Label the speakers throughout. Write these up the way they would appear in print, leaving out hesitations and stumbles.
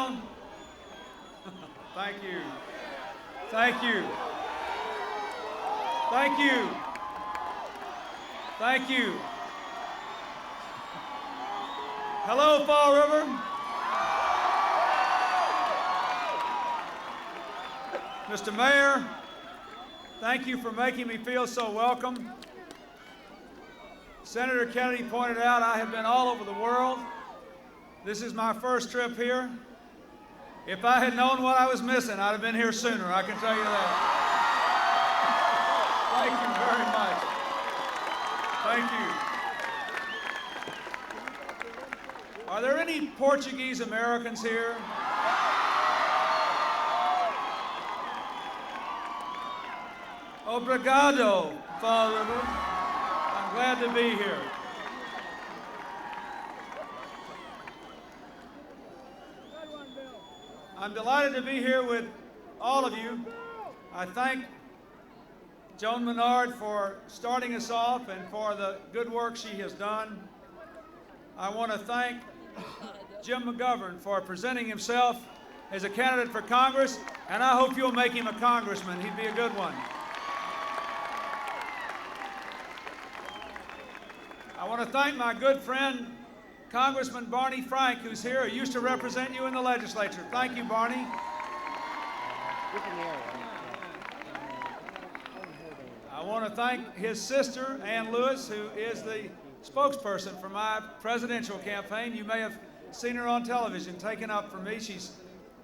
Speaker 1: down. Thank you. Thank you. Thank you. Thank you. Hello, Fall River. Mr. Mayor, thank you for making me feel so welcome. Senator Kennedy pointed out I have been all over the world. This is my first trip here. If I had known what I was missing, I'd have been here sooner, I can tell you that. Thank you very much. Thank you. Are there any Portuguese Americans here? Obrigado, Fall River. I'm glad to be here. I'm delighted to be here with all of you. I thank Joan Menard for starting us off and for the good work she has done. I want to thank Jim McGovern for presenting himself as a candidate for Congress, and I hope you'll make him a congressman. He'd be a good one. I want to thank my good friend, Congressman Barney Frank, who's here, who used to represent you in the legislature. Thank you, Barney. I want to thank his sister, Ann Lewis, who is the spokesperson for my presidential campaign. You may have seen her on television taking up for me. She's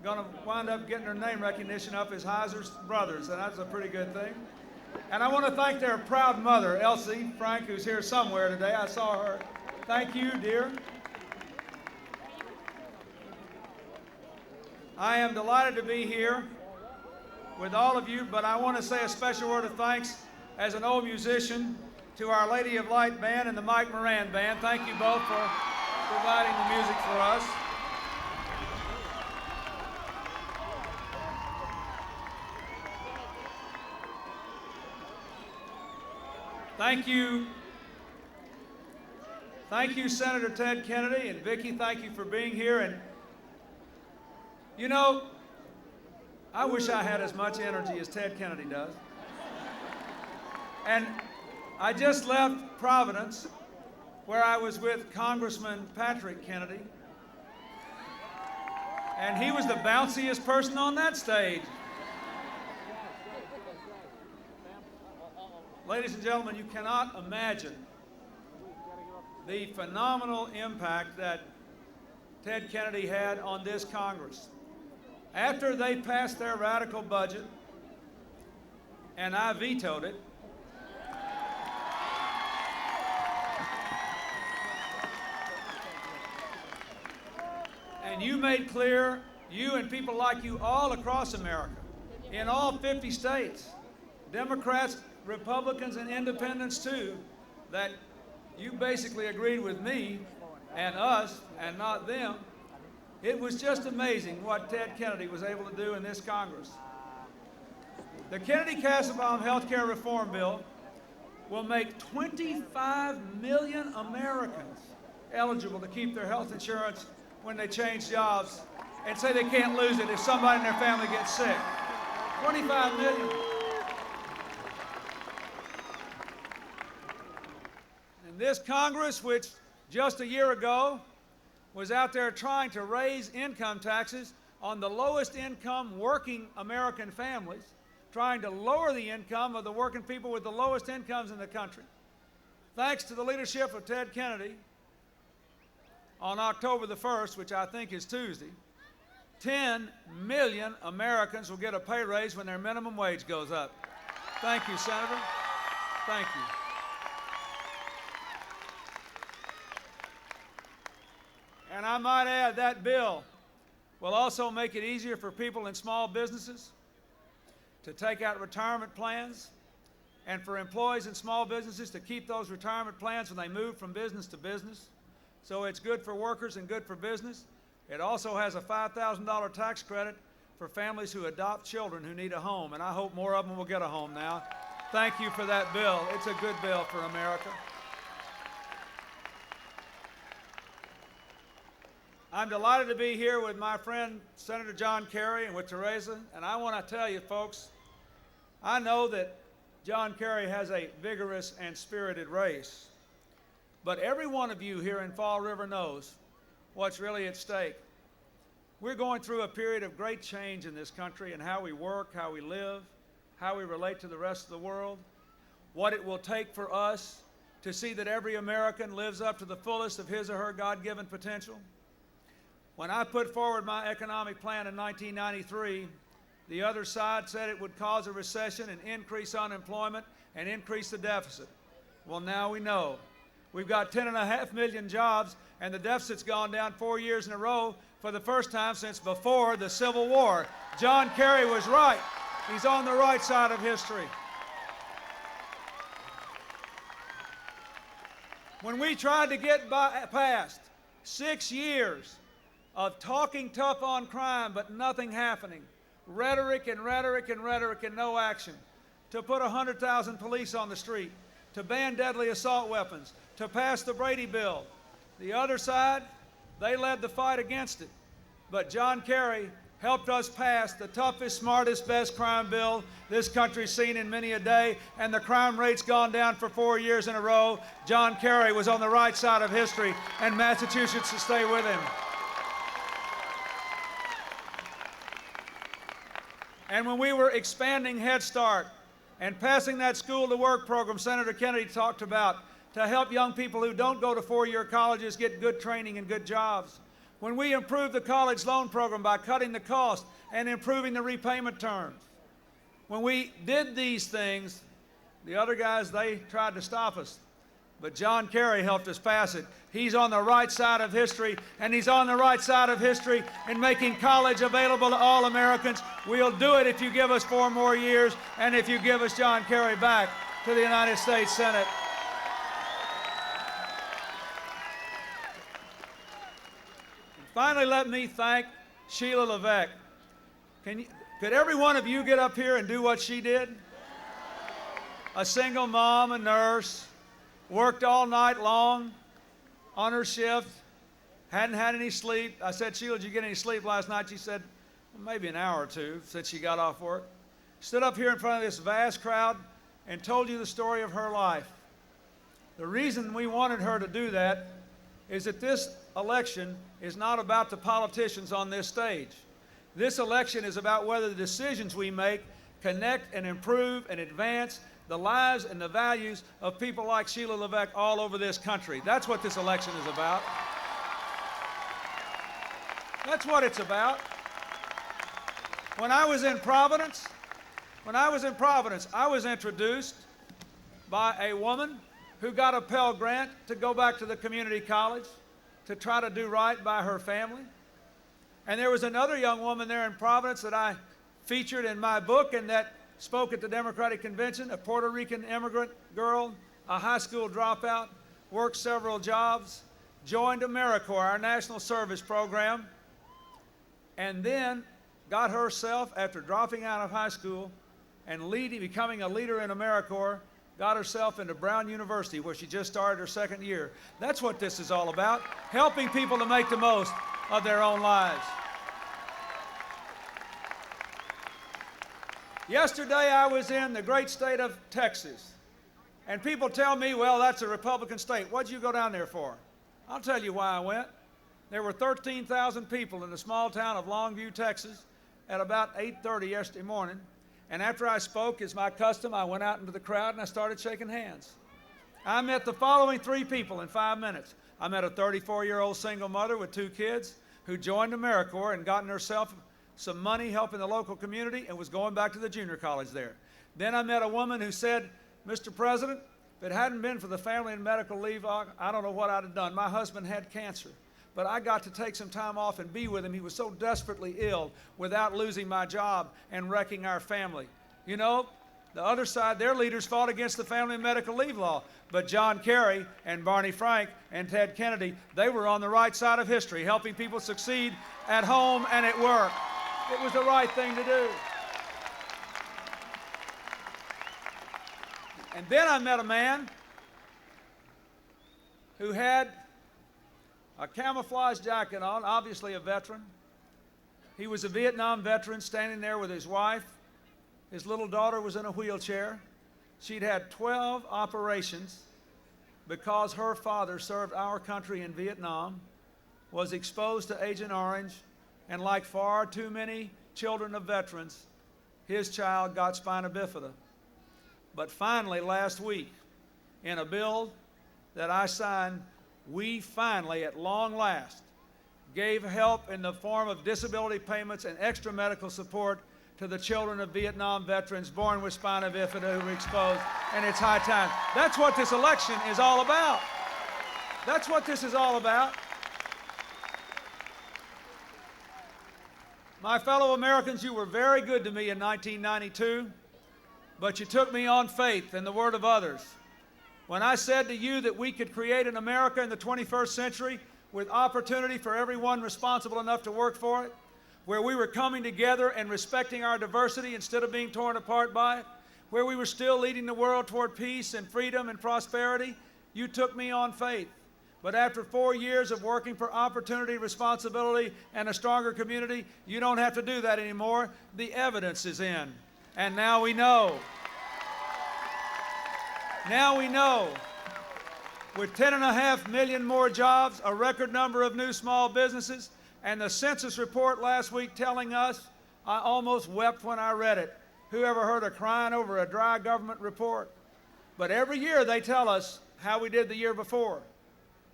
Speaker 1: going to wind up getting her name recognition up as Heiser's brothers, and that's a pretty good thing. And I want to thank their proud mother, Elsie Frank, who's here somewhere today. I saw her. Thank you, dear. I am delighted to be here with all of you, but I want to say a special word of thanks as an old musician to Our Lady of Light Band and the Mike Moran Band. Thank you both for providing the music for us. Thank you. Thank you, Senator Ted Kennedy, and Vicki, thank you for being here. And you know, I wish I had as much energy as Ted Kennedy does. And I just left Providence, where I was with Congressman Patrick Kennedy, and he was the bounciest person on that stage. Ladies and gentlemen, you cannot imagine the phenomenal impact that Ted Kennedy had on this Congress. After they passed their radical budget, and I vetoed it, and you made clear, you and people like you all across America, in all 50 states, Democrats, Republicans, and independents too, that you basically agreed with me and us and not them. It was just amazing what Ted Kennedy was able to do in this Congress. The Kennedy-Kassebaum health care reform bill will make 25 million Americans eligible to keep their health insurance when they change jobs and say they can't lose it if somebody in their family gets sick. 25 million. And this Congress, which just a year ago was out there trying to raise income taxes on the lowest income working American families, trying to lower the income of the working people with the lowest incomes in the country. Thanks to the leadership of Ted Kennedy, on October the 1st, which I think is Tuesday, 10 million Americans will get a pay raise when their minimum wage goes up. Thank you, Senator. Thank you. And I might add that bill will also make it easier for people in small businesses to take out retirement plans and for employees in small businesses to keep those retirement plans when they move from business to business. So it's good for workers and good for business. It also has a $5,000 tax credit for families who adopt children who need a home, and I hope more of them will get a home now. Thank you for that bill. It's a good bill for America. I'm delighted to be here with my friend Senator John Kerry and with Teresa, and I want to tell you folks, I know that John Kerry has a vigorous and spirited race, but every one of you here in Fall River knows what's really at stake. We're going through a period of great change in this country in how we work, how we live, how we relate to the rest of the world, what it will take for us to see that every American lives up to the fullest of his or her God-given potential. When I put forward my economic plan in 1993, the other side said it would cause a recession and increase unemployment and increase the deficit. Well, now we know. We've got 10.5 million jobs, and the deficit's gone down 4 years in a row for the first time since before the Civil War. John Kerry was right. He's on the right side of history. When we tried to get past 6 years of talking tough on crime but nothing happening, rhetoric and rhetoric and rhetoric and no action, to put 100,000 police on the street, to ban deadly assault weapons, to pass the Brady Bill, the other side, they led the fight against it. But John Kerry helped us pass the toughest, smartest, best crime bill this country's seen in many a day, and the crime rate's gone down for 4 years in a row. John Kerry was on the right side of history, and Massachusetts will stay with him. And when we were expanding Head Start and passing that School to Work program Senator Kennedy talked about to help young people who don't go to four-year colleges get good training and good jobs, when we improved the college loan program by cutting the cost and improving the repayment terms, when we did these things, the other guys, they tried to stop us. But John Kerry helped us pass it. He's on the right side of history, and he's on the right side of history in making college available to all Americans. We'll do it if you give us 4 more years and if you give us John Kerry back to the United States Senate. Finally, let me thank Sheila Levesque. Could every one of you get up here and do what she did? A single mom, a nurse, worked all night long on her shift, hadn't had any sleep. I said, Sheila, did you get any sleep last night? She said, well, maybe an hour or two since she got off work. Stood up here in front of this vast crowd and told you the story of her life. The reason we wanted her to do that is that this election is not about the politicians on this stage. This election is about whether the decisions we make connect and improve and advance the lives and the values of people like Sheila Levesque all over this country. That's what this election is about. That's what it's about. When I was in Providence, I was introduced by a woman who got a Pell Grant to go back to the community college to try to do right by her family. And there was another young woman there in Providence that I featured in my book and that spoke at the Democratic Convention, a Puerto Rican immigrant girl, a high school dropout, worked several jobs, joined AmeriCorps, our national service program, and then got herself, after dropping out of high school and becoming a leader in AmeriCorps, got herself into Brown University, where she just started her 2nd year. That's what this is all about, helping people to make the most of their own lives. Yesterday, I was in the great state of Texas, and people tell me, well, that's a Republican state. What'd you go down there for? I'll tell you why I went. There were 13,000 people in the small town of Longview, Texas, at about 8:30 yesterday morning. And after I spoke, as my custom, I went out into the crowd and I started shaking hands. I met the following 3 people in 5 minutes. I met a 34-year-old single mother with 2 kids who joined AmeriCorps and gotten herself some money helping the local community and was going back to the junior college there. Then I met a woman who said, Mr. President, if it hadn't been for the family and medical leave, I don't know what I'd have done. My husband had cancer, but I got to take some time off and be with him. He was so desperately ill without losing my job and wrecking our family. You know, the other side, their leaders fought against the family and medical leave law, but John Kerry and Barney Frank and Ted Kennedy, they were on the right side of history, helping people succeed at home and at work. It was the right thing to do. And then I met a man who had a camouflage jacket on, obviously a veteran. He was a Vietnam veteran standing there with his wife. His little daughter was in a wheelchair. She'd had 12 operations because her father served our country in Vietnam, was exposed to Agent Orange, and like far too many children of veterans, his child got spina bifida. But finally, last week, in a bill that I signed, we finally, at long last, gave help in the form of disability payments and extra medical support to the children of Vietnam veterans born with spina bifida who were exposed, and it's high time. That's what this election is all about. That's what this is all about. My fellow Americans, you were very good to me in 1992, but you took me on faith and the word of others. When I said to you that we could create an America in the 21st century with opportunity for everyone responsible enough to work for it, where we were coming together and respecting our diversity instead of being torn apart by it, where we were still leading the world toward peace and freedom and prosperity, you took me on faith. But after 4 years of working for opportunity, responsibility, and a stronger community, you don't have to do that anymore. The evidence is in. And now we know. Now we know. With 10.5 million more jobs, a record number of new small businesses, and the census report last week telling us, I almost wept when I read it. Who ever heard of crying over a dry government report? But every year they tell us how we did the year before.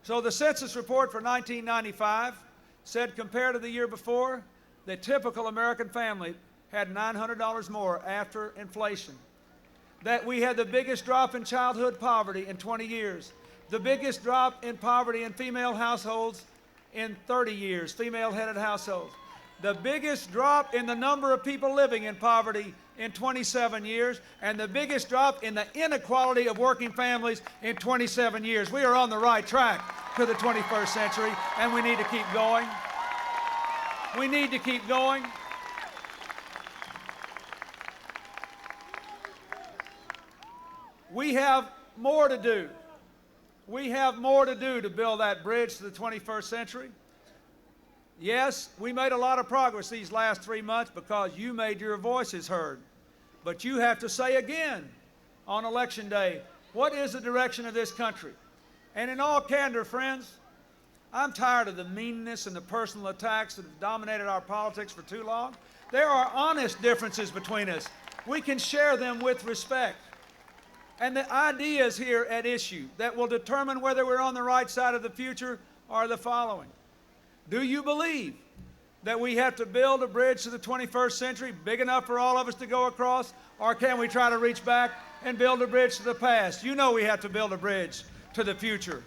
Speaker 1: So the census report for 1995 said, compared to the year before, the typical American family had $900 more after inflation. That we had the biggest drop in childhood poverty in 20 years, the biggest drop in poverty in female households in 30 years, female-headed households, the biggest drop in the number of people living in poverty in 27 years, and the biggest drop in the inequality of working families in 27 years. We are on the right track to the 21st century, and we need to keep going. We need to keep going. We have more to do. We have more to do to build that bridge to the 21st century. Yes, we made a lot of progress these last 3 months because you made your voices heard. But you have to say again on Election Day, what is the direction of this country? And in all candor, friends, I'm tired of the meanness and the personal attacks that have dominated our politics for too long. There are honest differences between us. We can share them with respect. And the ideas here at issue that will determine whether we're on the right side of the future are the following. Do you believe that we have to build a bridge to the 21st century big enough for all of us to go across, or can we try to reach back and build a bridge to the past? You know we have to build a bridge to the future.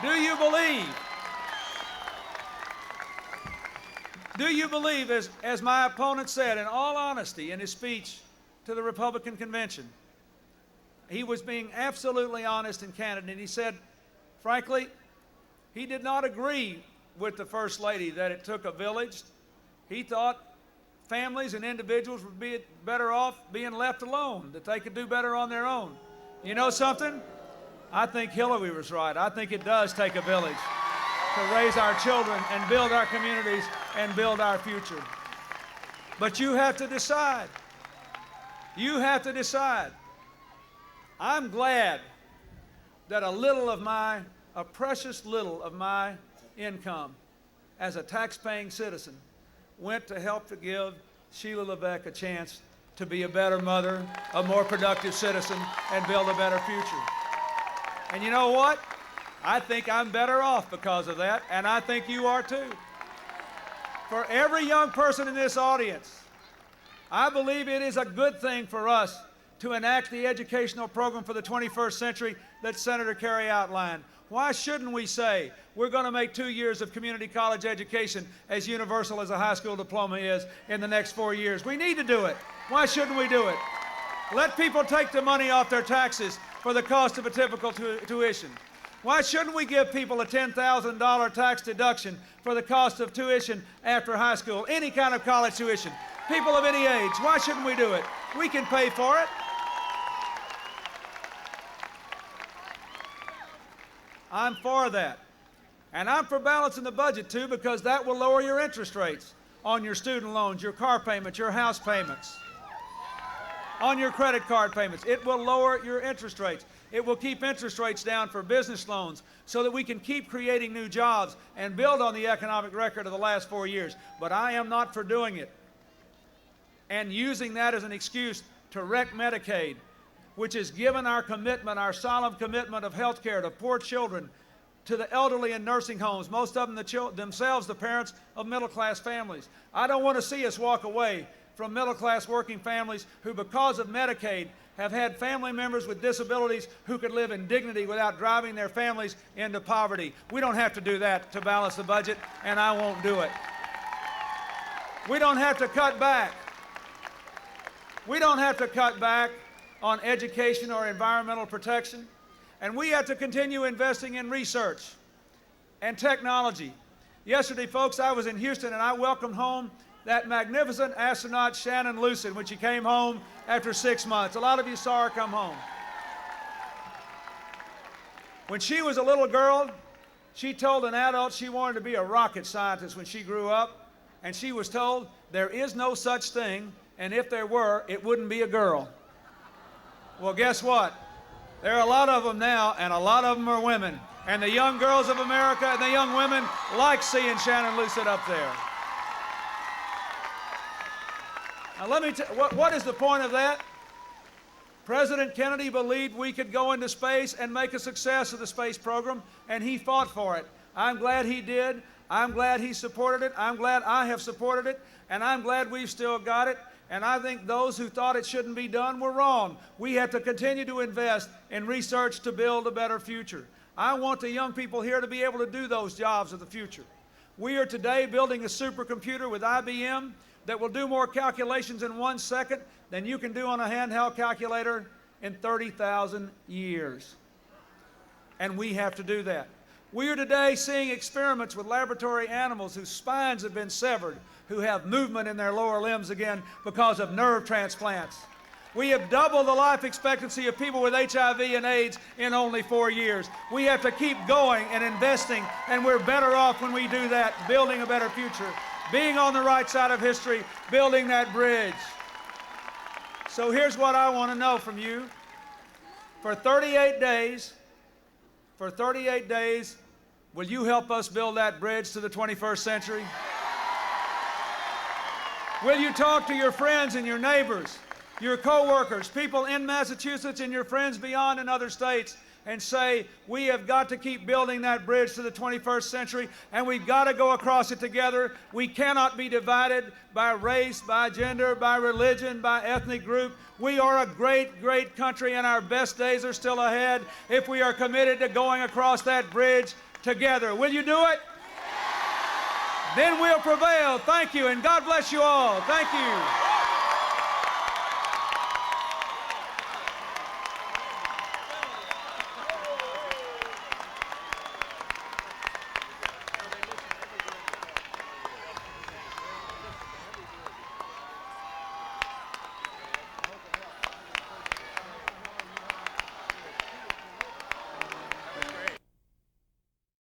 Speaker 1: Do you believe, as my opponent said in all honesty in his speech to the Republican convention, he was being absolutely honest and candid, and he said, frankly, he did not agree with the First Lady that it took a village. He thought families and individuals would be better off being left alone, that they could do better on their own. You know something? I think Hillary was right. I think it does take a village to raise our children and build our communities and build our future. But you have to decide. You have to decide. I'm glad that a precious little of my income as a tax-paying citizen went to help to give Sheila Levesque a chance to be a better mother, a more productive citizen, and build a better future. And you know what? I think I'm better off because of that, and I think you are too. For every young person in this audience, I believe it is a good thing for us to enact the educational program for the 21st century that Senator Kerry outlined. Why shouldn't we say we're going to make 2 years of community college education as universal as a high school diploma is in the next 4 years? We need to do it. Why shouldn't we do it? Let people take the money off their taxes for the cost of a typical tuition. Why shouldn't we give people a $10,000 tax deduction for the cost of tuition after high school, any kind of college tuition? People of any age, why shouldn't we do it? We can pay for it. I'm for that. And I'm for balancing the budget too, because that will lower your interest rates on your student loans, your car payments, your house payments, on your credit card payments. It will lower your interest rates. It will keep interest rates down for business loans so that we can keep creating new jobs and build on the economic record of the last 4 years. But I am not for doing it and using that as an excuse to wreck Medicaid, which has given our commitment, our solemn commitment of health care to poor children, to the elderly in nursing homes, most of them themselves the parents of middle-class families. I don't want to see us walk away from middle-class working families who, because of Medicaid, have had family members with disabilities who could live in dignity without driving their families into poverty. We don't have to do that to balance the budget, and I won't do it. We don't have to cut back. We don't have to cut back on education or environmental protection. And we have to continue investing in research and technology. Yesterday, folks, I was in Houston and I welcomed home that magnificent astronaut Shannon Lucid when she came home after 6 months. A lot of you saw her come home. When she was a little girl, she told an adult she wanted to be a rocket scientist when she grew up, and she was told there is no such thing, and if there were, it wouldn't be a girl. Well, guess what? There are a lot of them now, and a lot of them are women. And the young girls of America and the young women like seeing Shannon Lucid up there. Now let me tell you, what is the point of that? President Kennedy believed we could go into space and make a success of the space program, and he fought for it. I'm glad he did. I'm glad he supported it. I'm glad I have supported it, and I'm glad we've still got it. And I think those who thought it shouldn't be done were wrong. We have to continue to invest in research to build a better future. I want the young people here to be able to do those jobs of the future. We are today building a supercomputer with IBM that will do more calculations in 1 second than you can do on a handheld calculator in 30,000 years. And we have to do that. We are today seeing experiments with laboratory animals whose spines have been severed, who have movement in their lower limbs again because of nerve transplants. We have doubled the life expectancy of people with HIV and AIDS in only 4 years. We have to keep going and investing, and we're better off when we do that, building a better future, being on the right side of history, building that bridge. So here's what I want to know from you. For 38 days, will you help us build that bridge to the 21st century? Will you talk to your friends and your neighbors, your co-workers, people in Massachusetts and your friends beyond in other states, and say, we have got to keep building that bridge to the 21st century, and we've got to go across it together. We cannot be divided by race, by gender, by religion, by ethnic group. We are a great, great country, and our best days are still ahead if we are committed to going across that bridge together. Will you do it? Then we'll prevail. Thank you, and God bless you all. Thank you.